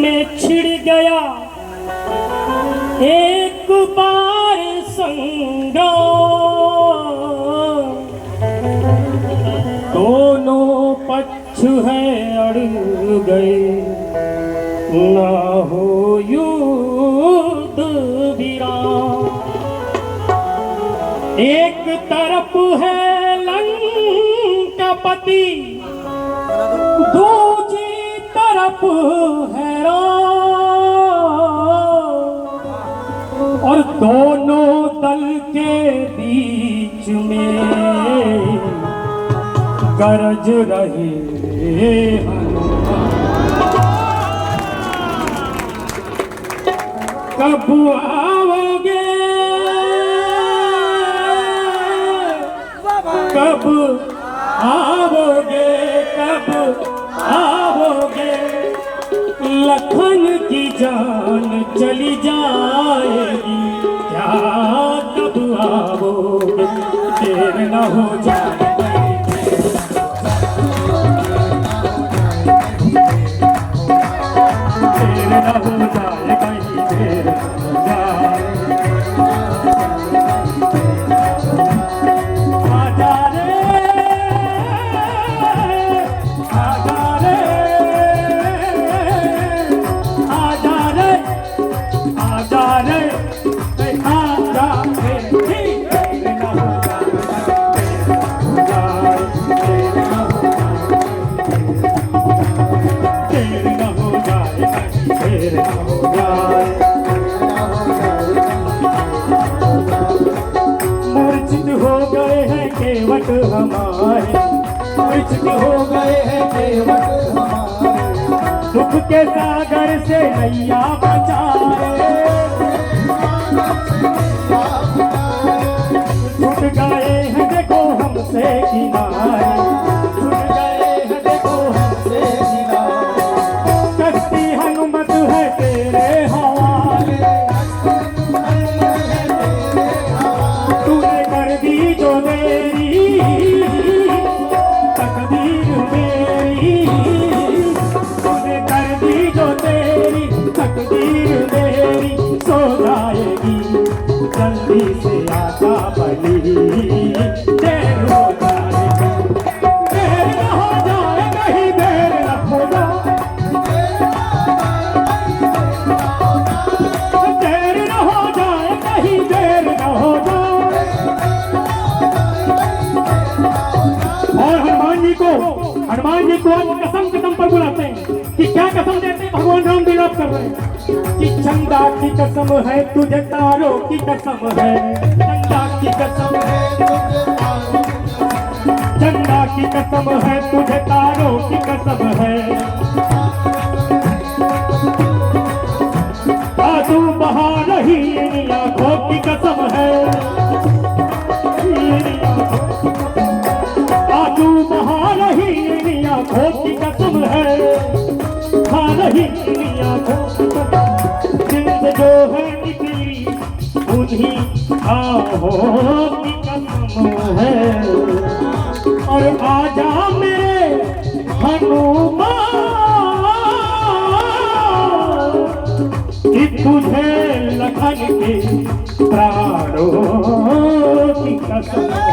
में छिड़ गया एक बार संग्राम, दोनों पक्ष है अड़ गए ना हो युद्ध विराम। एक तरफ है लंकापति, दूसरी तरफ है राम, और दोनों दल के बीच में गरज रहे कब आओगे, कब आओगे, कब आओगे, लखन की जान चली जाएगी क्या, कब आओगे, देर न हो जाए, देर न हो जाए, कहीं देर न हो जाए। आजा रे, आजा रे, आजा रे, आजा रे, आजा रे, देर न हो जाए, देर न हो जाए, देर न हो जाए, देर न हो जाए। मूर्छित हो गए हैं केवट हमारे, मूर्छित हो गए हैं केवट हमारे, दुख के सागर से नैया बचाए, छूट गए हैं देखो हमसे किनारे, छूट गए हैं देखो हमसे किनारे, कश्ती हनुमत है तेरे हवाले, तूने कर दी जो मेरी तकदीर मेरी, तूने कर दी जो तेरी तकदीर मेरी, सो जाएगी जल्दी से आजा बली, देर हो जाए, देर न हो जाए, कहीं देर न हो जाए, देर न हो जाए, कहीं देर न हो जाए। और हनुमान जी को कसम कसम पर बुलाते हैं कि क्या कसम देते हैं, भगवान राम विलाप कर रहे हैं कि चंदा की कसम है तुझे तारों की कसम है, चंदा की कसम है, चंदा की कसम है तुझे तारों की कसम है, आंसू बहा रही इन आंखों की कसम है, आंसू बहा रही इन आंखों की कसम है, खा रही इन आंखों की कसम, जिंद जो है निकली उन्हीं आहों की कसम है, और आजा मेरे हनुमान कि तुझे लखन के प्राणों की कसम है।